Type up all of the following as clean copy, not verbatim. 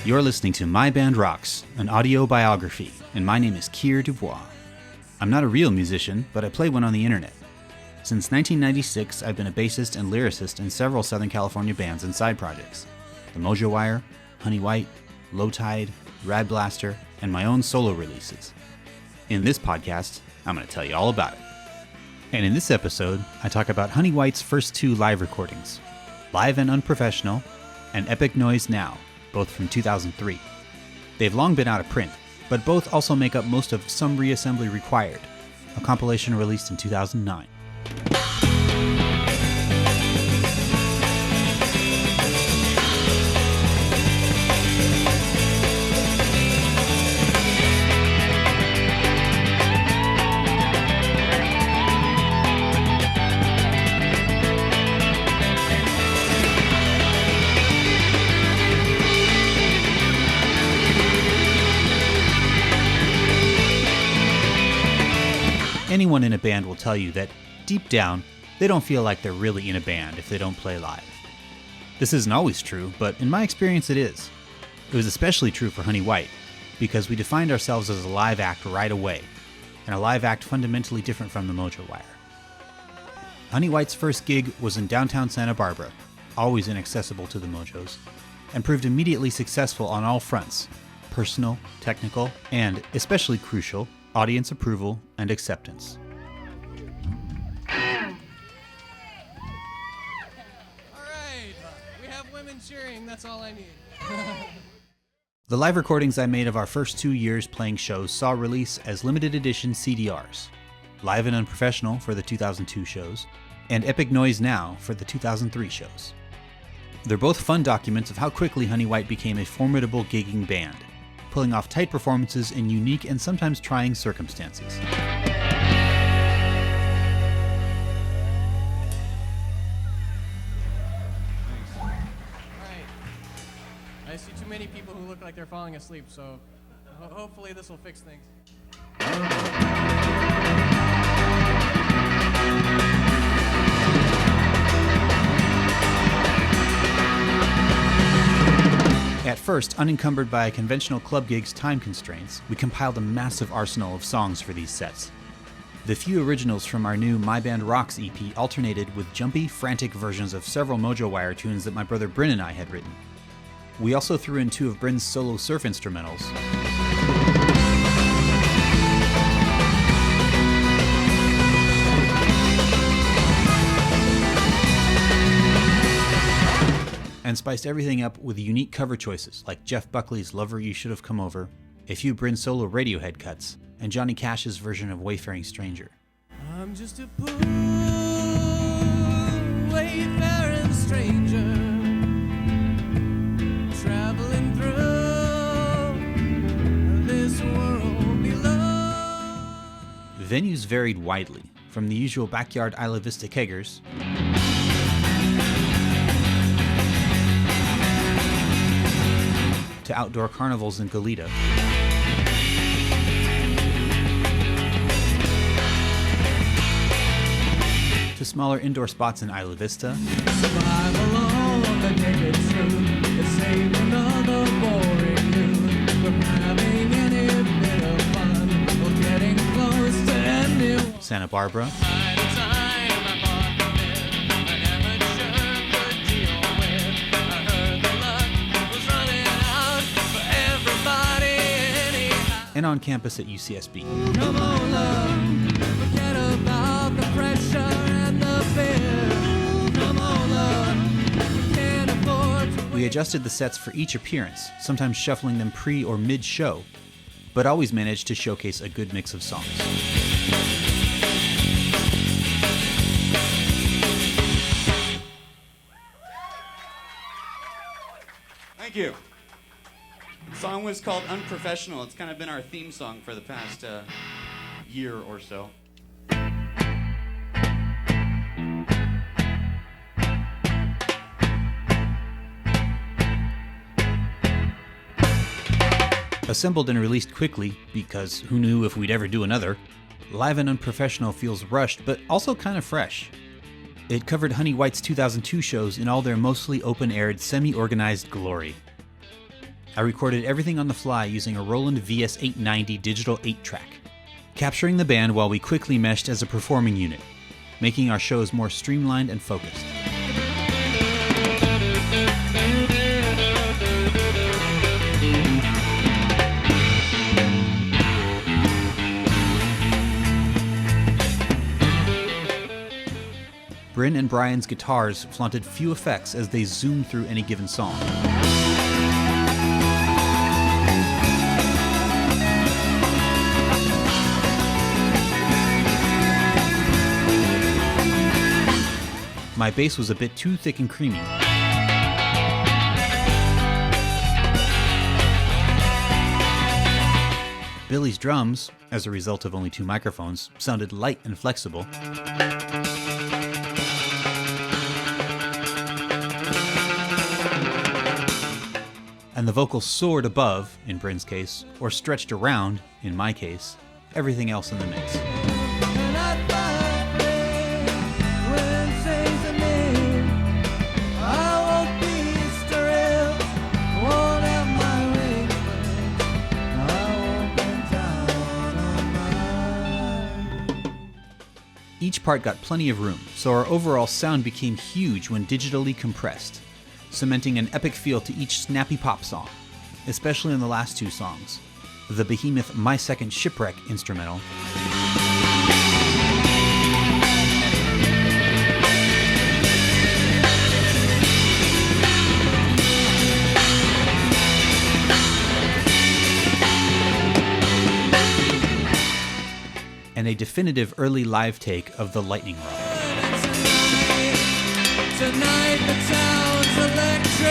You're listening to My Band Rocks, an audiobiography, and my name is Keir DuBois. I'm not a real musician, but I play one on the internet. Since 1996, I've been a bassist and lyricist in several Southern California bands and side projects. The Mojo Wire, Honey White, Low Tide, Rad Blaster, and my own solo releases. In this podcast, I'm going to tell you all about it. And in this episode, I talk about Honey White's first two live recordings, Live and Unprofessional, and Epic Noise Now, both from 2003. They've long been out of print, but both also make up most of Some Reassembly Required, a compilation released in 2009. Anyone in a band will tell you that, deep down, they don't feel like they're really in a band if they don't play live. This isn't always true, but in my experience it is. It was especially true for Honey White, because we defined ourselves as a live act right away, and a live act fundamentally different from the Mojo Wire. Honey White's first gig was in downtown Santa Barbara, always inaccessible to the Mojos, and proved immediately successful on all fronts: personal, technical, and, especially crucial, audience approval and acceptance. Alright, we have women cheering, that's all I need. The live recordings I made of our first 2 years playing shows saw release as limited edition CDRs, Live and Unprofessional for the 2002 shows, and Epic Noise Now for the 2003 shows. They're both fun documents of how quickly Honey White became a formidable gigging band, pulling off tight performances in unique and sometimes trying circumstances. Alright, I see too many people who look like they're falling asleep, so hopefully this will fix things. At first, unencumbered by conventional club gigs' time constraints, we compiled a massive arsenal of songs for these sets. The few originals from our new My Band Rocks EP alternated with jumpy, frantic versions of several Mojo Wire tunes that my brother Bryn and I had written. We also threw in two of Bryn's solo surf instrumentals, and spiced everything up with unique cover choices like Jeff Buckley's Lover You Should Have Come Over, a few Bryn solo Radiohead cuts, and Johnny Cash's version of Wayfaring Stranger. I'm just a poor wayfaring stranger, traveling through this world below. Venues varied widely, from the usual backyard Isla Vista keggers to outdoor carnivals in Goleta, to smaller indoor spots in Isla Vista, Survival on the naked truth is saving another boring noon from having any bit of fun or getting close to anyone. Santa Barbara, By the time I bought the bid, I never sure could deal with. I heard the luck was running out for everybody anyhow. and on campus at UCSB. Come on, love, forget about the pressure and the fear. Come on, love, we can't afford to We adjusted the sets for each appearance, sometimes shuffling them pre or mid-show, but always managed to showcase a good mix of songs. Thank you. The song was called Unprofessional. It's kind of been our theme song for the past year or so. Assembled and released quickly, because who knew if we'd ever do another, Live and Unprofessional feels rushed, but also kind of fresh. It covered Honey White's 2002 shows in all their mostly open-aired, semi-organized glory. I recorded everything on the fly using a Roland VS890 digital 8-track, capturing the band while we quickly meshed as a performing unit, making our shows more streamlined and focused. Bryn and Brian's guitars flaunted few effects as they zoomed through any given song. My bass was a bit too thick and creamy. Billy's drums, as a result of only 2 microphones, sounded light and flexible. And the vocals soared above, in Bryn's case, or stretched around, in my case, everything else in the mix. Each part got plenty of room, so our overall sound became huge when digitally compressed, cementing an epic feel to each snappy pop song, especially in the last 2 songs, the behemoth My Second Shipwreck instrumental, and a definitive early live take of the Lightning Rod. Tonight the town's electric,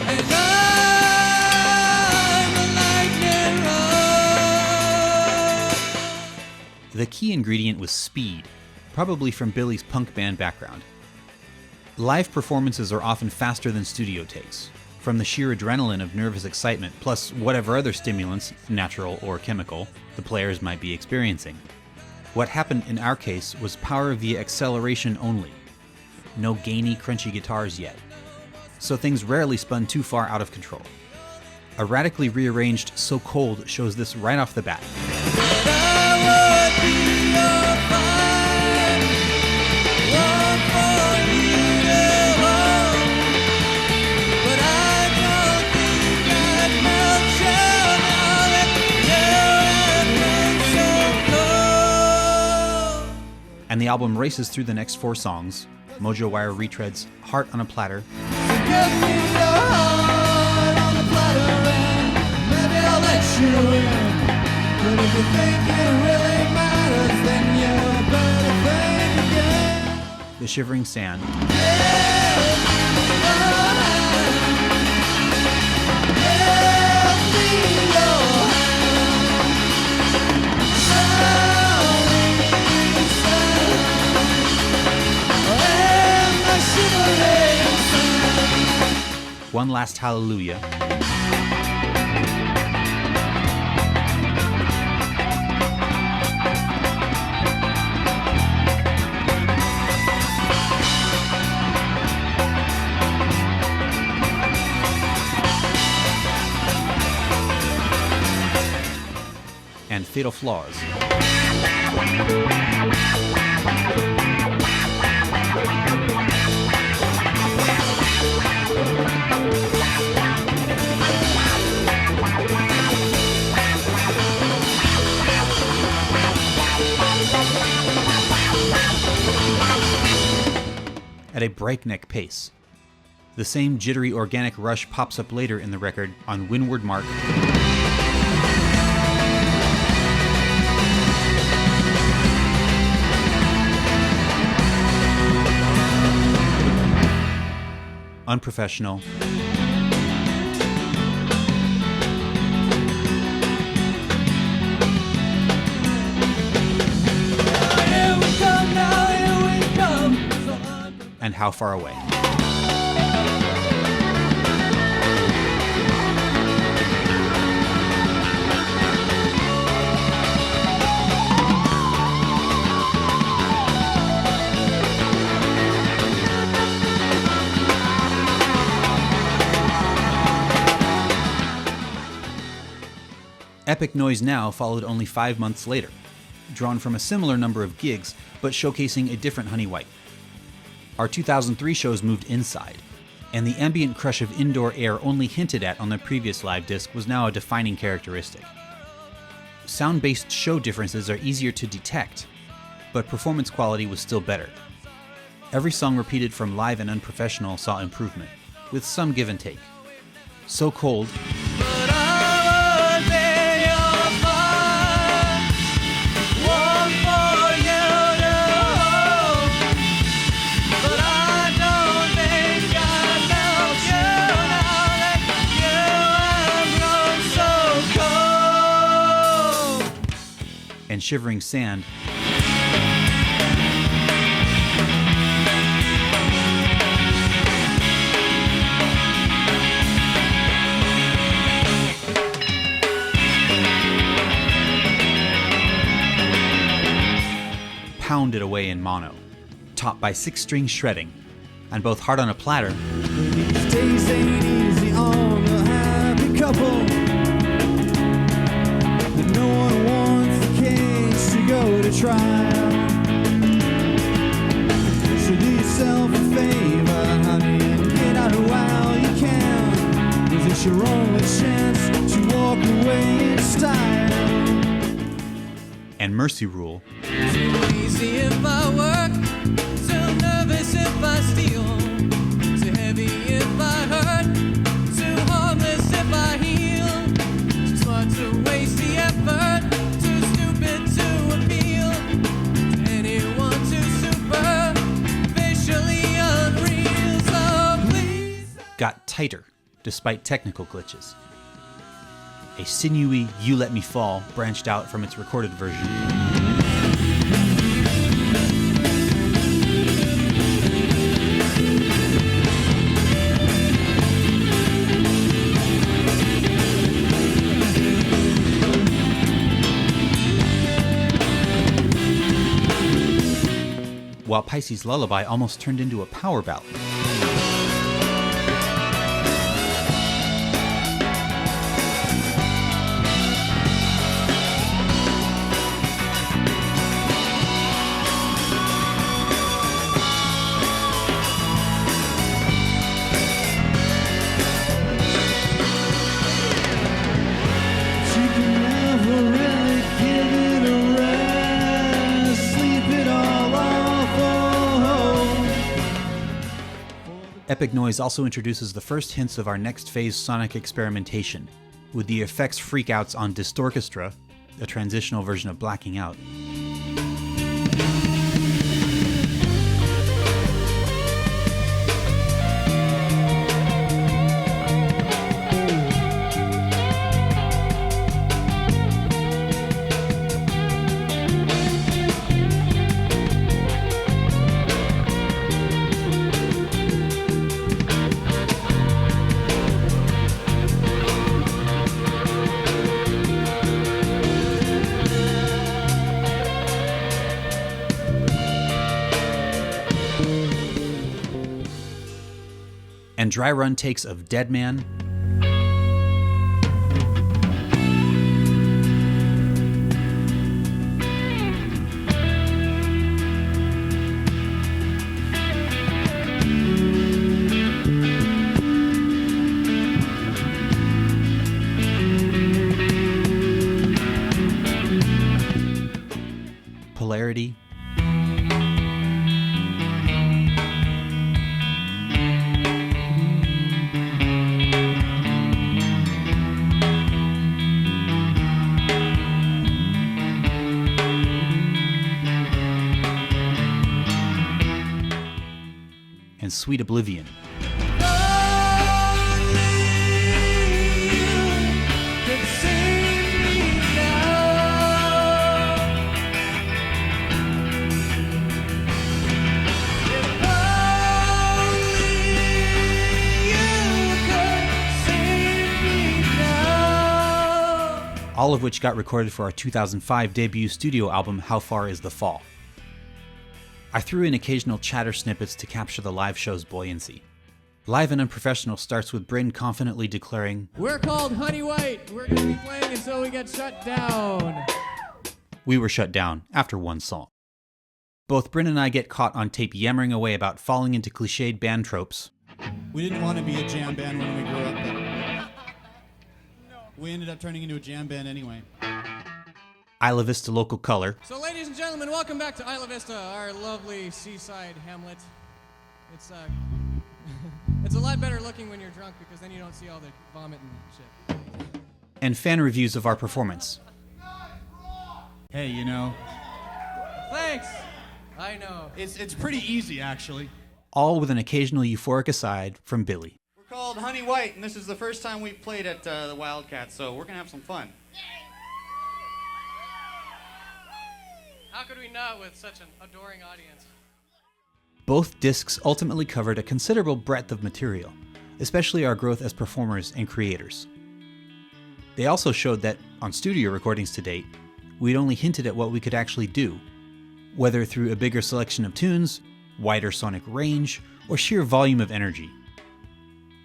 and I'm the lightning rod. The key ingredient was speed, probably from Billy's punk band background. Live performances are often faster than studio takes, from the sheer adrenaline of nervous excitement, plus whatever other stimulants, natural or chemical, the players might be experiencing. What happened in our case was power via acceleration only. No gainy, crunchy guitars yet. So things rarely spun too far out of control. A radically rearranged So Cold shows this right off the bat. And the album races through the next 4 songs. Mojo Wire retreads Heart on a Platter, The Shivering Sand, One Last Hallelujah, and Fatal Flaws. At a breakneck pace. The same jittery organic rush pops up later in the record on Windward Mark, Unprofessional, and How Far Away. Epic Noise Now followed only 5 months later, drawn from a similar number of gigs, but showcasing a different Honey White. Our 2003 shows moved inside, and the ambient crush of indoor air only hinted at on the previous live disc was now a defining characteristic. Sound-based show differences are easier to detect, but performance quality was still better. Every song repeated from Live and Unprofessional saw improvement, with some give and take. So Cold But I was in your heart, one for you to hold. But I don't think I love you now that you have grown so cold. and Shivering Sand pounded away in mono, topped by 6-string shredding, and both Hard on a Platter These days ain't easy on the happy couple. And no one wants the case to go to trial. So do yourself a favor, honey, and get out while you can. 'Cause it's your only chance to walk away in style. and Mercy Rule Too easy if I work, too nervous if I steal, too heavy if I hurt, too harmless if I heal, too smart to waste the effort, too stupid to appeal to anyone too superficially unreal. So please. got tighter despite technical glitches. A sinewy You Let Me Fall branched out from its recorded version. While Pisces Lullaby almost turned into a power ballad. Epic Noise also introduces the first hints of our next phase sonic experimentation, with the effects freakouts on Distorchestra, a transitional version of Blacking Out. And dry run takes of Dead Man, Polarity, and Sweet Oblivion. All of which got recorded for our 2005 debut studio album, How Far Is the Fall. I threw in occasional chatter snippets to capture the live show's buoyancy. Live and Unprofessional starts with Bryn confidently declaring, We're called Honey White. We're going to be playing until we get shut down. we were shut down after one song. Both Bryn and I get caught on tape yammering away about falling into cliched band tropes. We didn't want to be a jam band when we grew up, but we ended up turning into a jam band anyway. Isla Vista local color. So, ladies and gentlemen, welcome back to Isla Vista, our lovely seaside hamlet. It's a lot better looking when you're drunk because then you don't see all the vomit and shit. And fan reviews of our performance. Hey, you know, Thanks. I know. it's pretty easy, actually. All with an occasional euphoric aside from Billy. We're called Honey White, and this is the first time we've played at the Wildcats, so we're going to have some fun. How could we not with such an adoring audience? Both discs ultimately covered a considerable breadth of material, especially our growth as performers and creators. They also showed that, on studio recordings to date, we'd only hinted at what we could actually do, whether through a bigger selection of tunes, wider sonic range, or sheer volume of energy.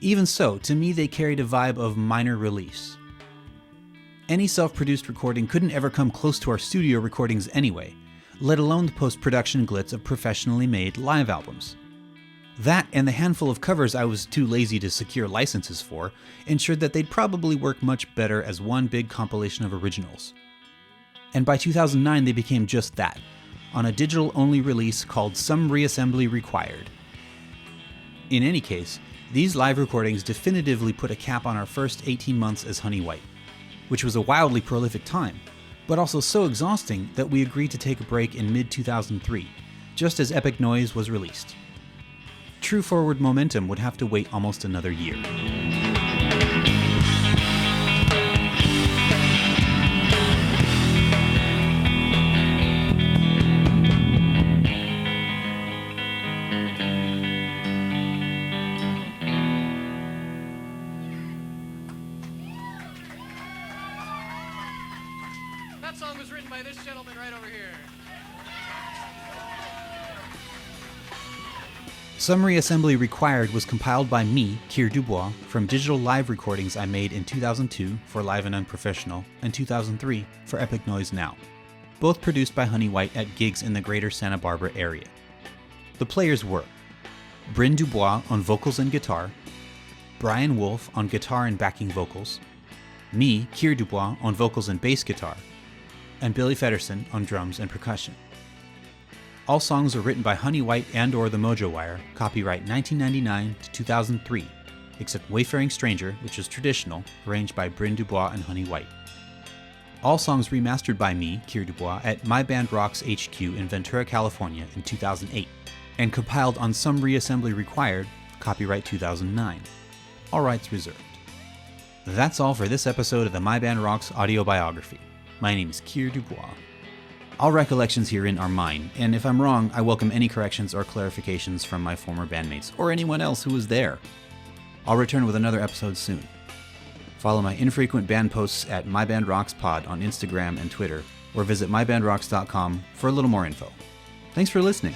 Even so, to me they carried a vibe of minor release. Any self-produced recording couldn't ever come close to our studio recordings anyway, let alone the post-production glitz of professionally made live albums. That and the handful of covers I was too lazy to secure licenses for ensured that they'd probably work much better as one big compilation of originals. And by 2009 they became just that, on a digital-only release called Some Reassembly Required. In any case, these live recordings definitively put a cap on our first 18 months as Honey White, which was a wildly prolific time, but also so exhausting that we agreed to take a break in mid-2003, just as Epic Noise was released. True forward momentum would have to wait almost another year. That song was written by this gentleman right over here. Some Reassembly Required was compiled by me, Keir DuBois, from digital live recordings I made in 2002 for Live and Unprofessional and 2003 for Epic Noise Now, both produced by Honey White at gigs in the greater Santa Barbara area. The players were Bryn DuBois on vocals and guitar, Brian Wolf on guitar and backing vocals, me, Keir DuBois, on vocals and bass guitar, and Billy Feddersen on drums and percussion. All songs are written by Honey White and or The Mojo Wire, copyright 1999 to 2003, except Wayfaring Stranger, which is traditional, arranged by Bryn DuBois and Honey White. All songs remastered by me, Keir DuBois, at My Band Rocks HQ in Ventura, California in 2008, and compiled on Some Reassembly Required, copyright 2009. All rights reserved. That's all for this episode of the My Band Rocks Audiobiography. My name is Keir DuBois. All recollections herein are mine, and if I'm wrong, I welcome any corrections or clarifications from my former bandmates, or anyone else who was there. I'll return with another episode soon. Follow my infrequent band posts at MyBandRocksPod on Instagram and Twitter, or visit mybandrocks.com for a little more info. Thanks for listening.